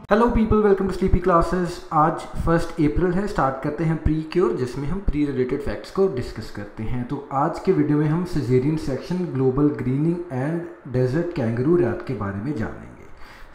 Hello people, welcome to sleepy classes. आज 1 अप्रैल है। Start करते हैं प्री क्योर, जिसमें हम प्री रिलेटेड फैक्ट्स को डिस्कस करते हैं। तो आज के वीडियो में हम caesarean section, global greening and desert kangaroo rat के बारे में जानेंगे।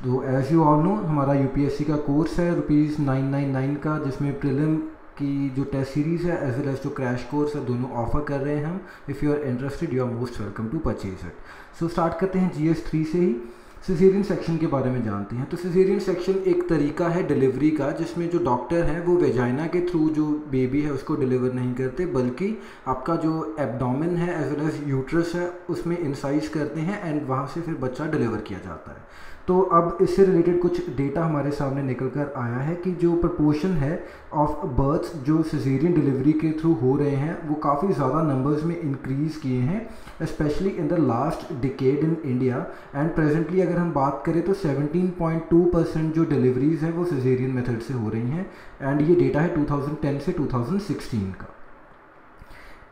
तो एज यू ऑल नो, हमारा यूपीएससी का कोर्स है ₹999 का, जिसमें प्रीलिम की जो टेस्ट सीरीज़ है एज वेल एज जो क्रैश कोर्स है, दोनों ऑफर कर रहे हैं हम। If you are interested, you are most welcome to purchase it. So start करते हैं GS3 से ही। सिजेरियन सेक्शन के बारे में जानते हैं। तो सिजेरियन सेक्शन एक तरीका है डिलीवरी का, जिसमें जो डॉक्टर हैं वो वेजाइना के थ्रू जो बेबी है उसको डिलीवर नहीं करते, बल्कि आपका जो एब्डोमेन है एज वेल एज यूट्रस है उसमें इंसाइज करते हैं एंड वहाँ से फिर बच्चा डिलीवर किया जाता है। तो अब इससे रिलेटेड कुछ डेटा हमारे सामने निकल कर आया है कि जो प्रपोर्शन है ऑफ बर्थ्स जो सिजेरियन डिलीवरी के थ्रू हो रहे हैं वो काफ़ी ज़्यादा नंबर्स में इंक्रीज़ किए हैं, specially in the last decade in India. And presently अगर हम बात करें तो 17.2% जो डिलीवरीज़ हैं वो सिजेरियन मेथड से हो रही हैं। एंड ये डेटा है 2010 से 2016 का।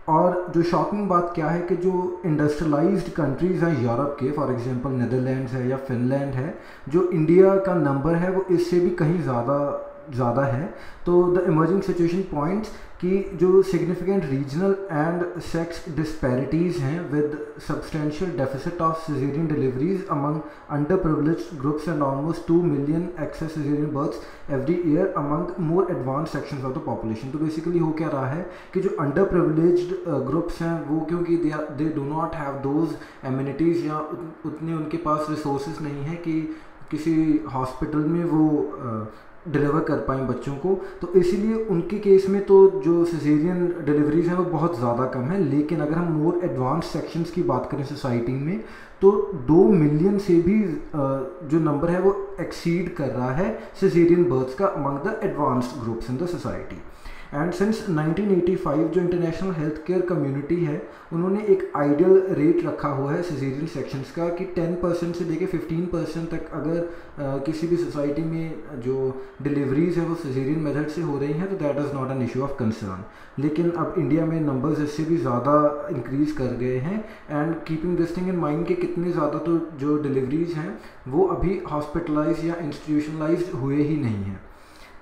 और जो शॉकिंग बात क्या है कि जो इंडस्ट्रियलाइज्ड कंट्रीज़ हैं यूरोप के, फॉर एग्जांपल नेदरलैंड्स है या फिनलैंड है, जो इंडिया का नंबर है वो इससे भी कहीं ज़्यादा है। तो द इमर्जिंग सिचुएशन पॉइंट्स कि जो significant regional and sex disparities हैं with substantial deficit of caesarean deliveries among underprivileged groups and almost 2 million excess caesarean births every year among more advance sections of the population. तो basically हो क्या रहा है कि जो under privileged groups हैं वो, क्योंकि they do not have those amenities या उतने उनके पास रिसोर्सेज नहीं है कि किसी हॉस्पिटल में वो डिलीवर कर पाएँ बच्चों को, तो इसीलिए उनके केस में तो जो सिजेरियन डिलीवरीज हैं वो बहुत ज़्यादा कम है। लेकिन अगर हम मोर एडवांस सेक्शंस की बात करें सोसाइटी में, तो 2 मिलियन से भी जो नंबर है वो एक्सीड कर रहा है सिजेरियन बर्थ्स का among the advanced groups in the society. And since 1985 जो इंटरनेशनल हेल्थ केयर कम्युनिटी है उन्होंने एक आइडियल रेट रखा हुआ है सिजेरियन सेक्शंस का कि 10% से लेके 15% तक अगर किसी भी सोसाइटी में जो डिलीवरीज है वो सिजेरियन मेथड से हो रही हैं तो that is not an issue of concern. लेकिन अब इंडिया में नंबर्स इससे भी ज़्यादा इंक्रीज़ कर गए हैं। And keeping this thing in mind कि कितने ज़्यादा तो जो डिलीवरीज हैं वो अभी हॉस्पिटलाइज या इंस्टीट्यूशनलाइज हुए ही नहीं हैं।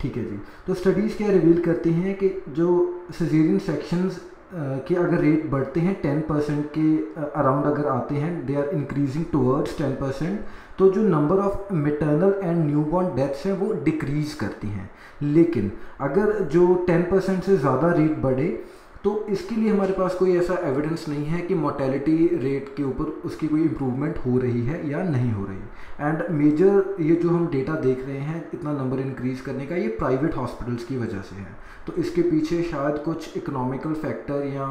ठीक है जी। तो स्टडीज़ क्या रिवील करती हैं कि जो सिजेरियन सेक्शंस के अगर रेट बढ़ते हैं 10% के अराउंड अगर आते हैं, दे आर इंक्रीजिंग टुवर्ड्स 10%, तो जो number of maternal and newborn deaths हैं वो डिक्रीज़ करती हैं। लेकिन अगर जो 10% से ज़्यादा रेट बढ़े तो इसके लिए हमारे पास कोई ऐसा एविडेंस नहीं है कि मोर्टेलिटी रेट के ऊपर उसकी कोई इम्प्रूवमेंट हो रही है या नहीं हो रही। एंड मेजर ये जो हम डेटा देख रहे हैं इतना नंबर इंक्रीज़ करने का, ये प्राइवेट हॉस्पिटल्स की वजह से है। तो इसके पीछे शायद कुछ इकोनॉमिकल फैक्टर या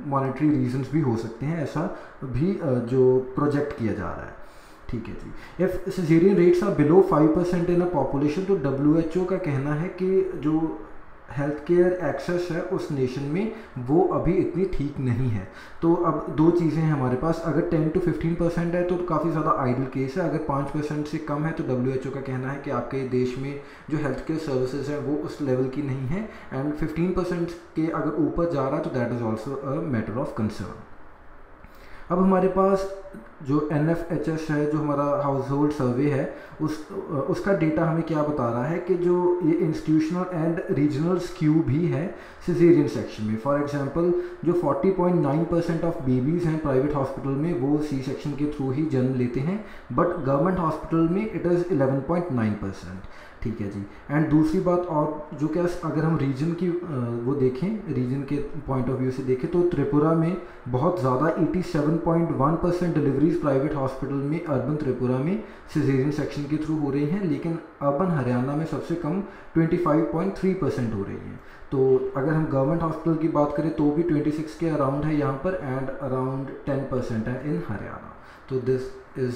मॉनेटरी रीजंस भी हो सकते हैं, ऐसा भी जो प्रोजेक्ट किया जा रहा है। ठीक है जी। If caesarean rates are below 5% in a population, तो WHO का कहना है कि जो हेल्थ केयर एक्सेस है उस नेशन में वो अभी इतनी ठीक नहीं है। तो अब दो चीज़ें हैं हमारे पास, अगर 10 to 15% है तो काफ़ी ज़्यादा आइडियल केस है। अगर 5% से कम है तो WHO का कहना है कि आपके देश में जो हेल्थ केयर सर्विसेज हैं वो उस लेवल की नहीं है। एंड 15% के अगर ऊपर जा रहा है तो that is also a matter of concern. अब हमारे पास जो NFHS है, जो हमारा हाउस होल्ड सर्वे है, उसका डेटा हमें क्या बता रहा है कि जो ये इंस्टीट्यूशनल एंड रीजनल स्क्यू भी है सिजेरियन सेक्शन में। फॉर एग्जांपल जो 40.9% ऑफ बेबीज़ हैं प्राइवेट हॉस्पिटल में वो C सेक्शन के थ्रू ही जन्म लेते हैं, बट गवर्नमेंट हॉस्पिटल में इट इज़ 11.9%। ठीक है जी। एंड दूसरी बात, और जो क्या अगर हम रीजन की वो देखें, रीजन के पॉइंट ऑफ व्यू से देखें, तो त्रिपुरा में बहुत ज़्यादा 87.1% डिलीवरीज प्राइवेट हॉस्पिटल में अर्बन त्रिपुरा में सिजेरियन सेक्शन के थ्रू हो रही हैं, लेकिन अर्बन हरियाणा में सबसे कम 25.3% हो रही हैं। तो अगर हम गवर्नमेंट हॉस्पिटल की बात करें तो भी 26 के अराउंड है यहाँ पर, एंड अराउंड 10% है इन हरियाणा। तो this is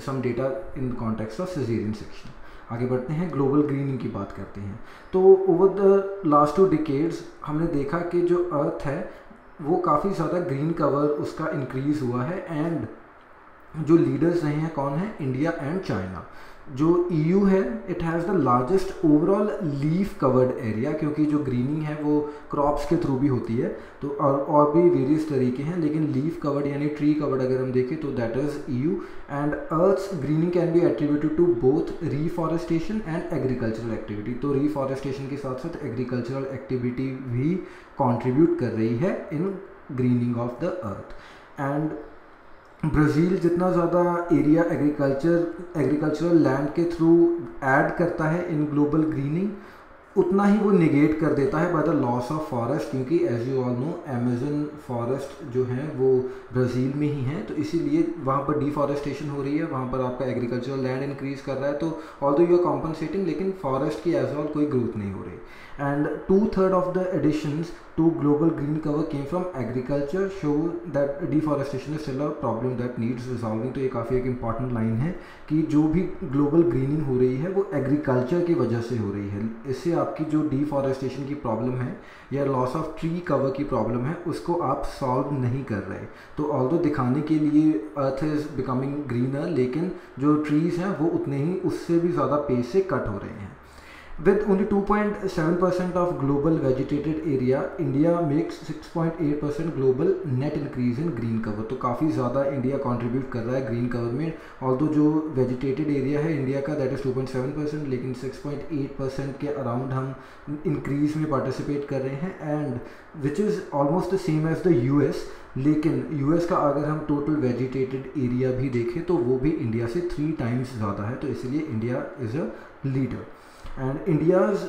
some data in context of caesarean section. आगे बढ़ते हैं, ग्लोबल ग्रीनिंग की बात करते हैं। तो ओवर द लास्ट 2 डिकेड्स हमने देखा कि जो अर्थ है वो काफ़ी ज़्यादा ग्रीन कवर उसका इंक्रीज़ हुआ है। एंड जो लीडर्स रहे हैं कौन है, इंडिया एंड चाइना। जो EU है it has the largest overall leaf covered area, क्योंकि जो ग्रीनिंग है वो क्रॉप्स के थ्रू भी होती है, तो और भी वेरियस तरीके हैं, लेकिन लीफ कवर्ड यानी ट्री कवर्ड अगर हम देखें तो that is EU। And earth's greening can be attributed to both reforestation and agricultural activity. तो रीफॉरेस्टेशन के साथ साथ एग्रीकल्चरल एक्टिविटी भी कॉन्ट्रीब्यूट कर रही है in greening of the earth. And Brazil जितना ज़्यादा एरिया एग्रीकल्चरल लैंड के थ्रू ऐड करता है इन ग्लोबल ग्रीनिंग, उतना ही वो निगेट कर देता है by the loss of forest, क्योंकि as you all know Amazon forest जो हैं वो ब्राज़ील में ही हैं, तो इसीलिए वहाँ पर डिफॉरेस्टेशन हो रही है, वहाँ पर आपका एग्रीकल्चरल लैंड इंक्रीज कर रहा है, तो ऑल्दो यू आर कॉम्पनसेटिंग, लेकिन फॉरेस्ट की एज ऑल कोई ग्रोथ नहीं हो रही। And 2/3 of the additions to global green cover came from agriculture, show that deforestation is still a problem that needs resolving। तो ये काफ़ी एक इम्पॉर्टेंट लाइन है कि जो भी ग्लोबल ग्रीनिंग हो रही है वो एग्रीकल्चर की वजह से हो रही है। इससे आपकी जो डिफॉरेस्टेशन की प्रॉब्लम है या लॉस ऑफ ट्री कवर की प्रॉब्लम है उसको आप सॉल्व नहीं कर रहे। तो ऑल्दो दिखाने के लिए अर्थ इज़ बिकमिंग ग्रीनर, लेकिन जो ट्रीज़ हैं वो उतने ही उससे भी ज़्यादा पेस से कट हो रहे हैं। With only 2.7% of global vegetated area, India makes 6.8% global net increase in green cover। तो काफ़ी ज़्यादा इंडिया कंट्रीब्यूट कर रहा है ग्रीन कवर में। ऑल्दो जो वेजिटेटेड एरिया है इंडिया का दैट इज़ 2.7%, लेकिन 6.8% के अराउंड हम इंक्रीज़ में पार्टिसिपेट कर रहे हैं, and which is almost the same as the US। लेकिन US का अगर हम टोटल वेजिटेटेड एरिया भी देखें तो वो भी इंडिया से 3 times ज़्यादा है, तो इसलिए India is a leader. And India's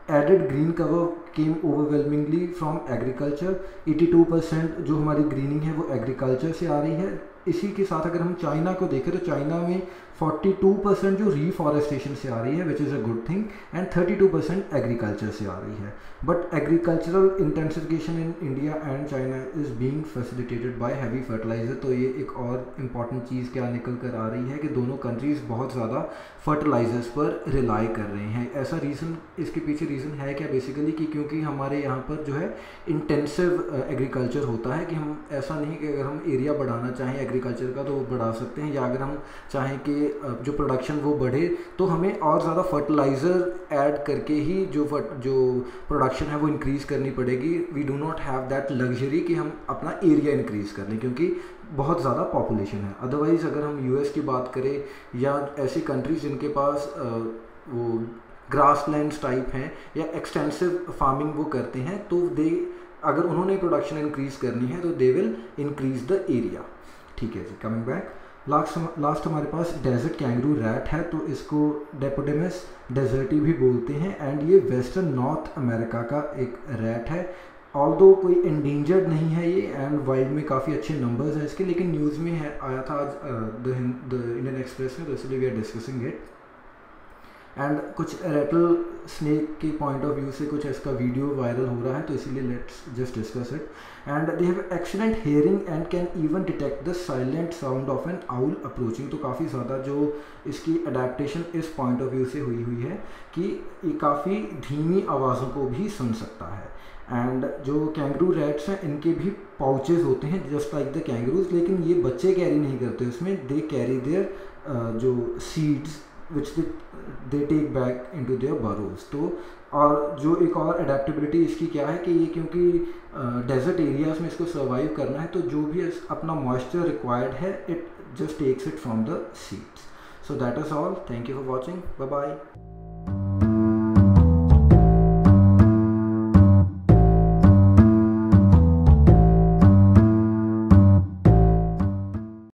added green cover came overwhelmingly from agriculture। 82% जो हमारी ग्रीनिंग है वो एग्रीकल्चर से आ रही है। इसी के साथ अगर हम चाइना को देखें तो चाइना में 42% जो रीफॉरेस्टेशन से आ रही है which is a good thing, and 32% agriculture से आ रही है। But agricultural intensification in India and China is being facilitated bye heavy fertiliser. तो ये एक और इम्पॉर्टेंट चीज़ क्या निकल कर आ रही है कि दोनों कंट्रीज़ बहुत ज़्यादा फर्टिलाइजर्स पर रिलाई कर रहे हैं। ऐसा रीज़न इसके पीछे रीज़न है क्या बेसिकली कि क्योंकि हमारे यहाँ पर जो है इंटेंसिव एग्रीकल्चर होता है, कि हम ऐसा नहीं कि अगर हम एरिया बढ़ाना चाहें एग्रीकल्चर का तो वो बढ़ा सकते हैं, या अगर हम चाहें कि जो प्रोडक्शन वो बढ़े तो हमें और ज़्यादा फर्टिलाइज़र ऐड करके ही जो प्रोडक्शन है वो इंक्रीज़ करनी पड़ेगी। We do not have that luxury कि हम अपना एरिया इंक्रीज़ कर लें, क्योंकि बहुत ज़्यादा पॉपुलेशन है। अदरवाइज़ अगर हम US की बात करें या ऐसी कंट्रीज जिनके पास वो ग्रासलैंड्स टाइप हैं या एक्सटेंसिव फार्मिंग वो करते हैं, तो अगर उन्होंने प्रोडक्शन इंक्रीज़ करनी है तो they will increase the area. ठीक है जी, कमिंग बैक लास्ट हमारे पास डेजर्ट कैंगरू रैट है, तो इसको डेपोडेमस डेजर्टी भी बोलते हैं, एंड ये वेस्टर्न नॉर्थ अमेरिका का एक रैट है। ऑल्दो कोई एंडेंजर्ड नहीं है ये, एंड वाइल्ड में काफ़ी अच्छे नंबर्स हैं इसके, लेकिन न्यूज़ में है आया था आज द इंडियन एक्सप्रेस में, तो इसलिए we are discussing it. And कुछ रेटल स्नेक के पॉइंट ऑफ व्यू से कुछ इसका वीडियो वायरल हो रहा है, तो इसीलिए let's just discuss it. And they have excellent hearing and can even detect the silent sound of N owl approaching. तो काफ़ी ज़्यादा जो इसकी अडेप्टेशन इस पॉइंट ऑफ व्यू से हुई है कि ये काफ़ी धीमी आवाज़ों को भी सुन सकता है। एंड जो कैंगरू रैट्स हैं इनके भी पाउचेस होते हैं जस्ट लाइक द कैंगरूज, लेकिन ये बच्चे कैरी नहीं करते उसमें, दे कैरी देयर जो seeds which they take back into their burrows. तो और जो एक और अडेप्टेबिलिटी इसकी क्या है कि ये क्योंकि डेजर्ट एरियाज़ में इसको सर्वाइव करना है, तो जो भी अपना मॉइस्चर रिक्वायर्ड है it just takes it from the seeds. So that is all, thank you for watching, bye bye.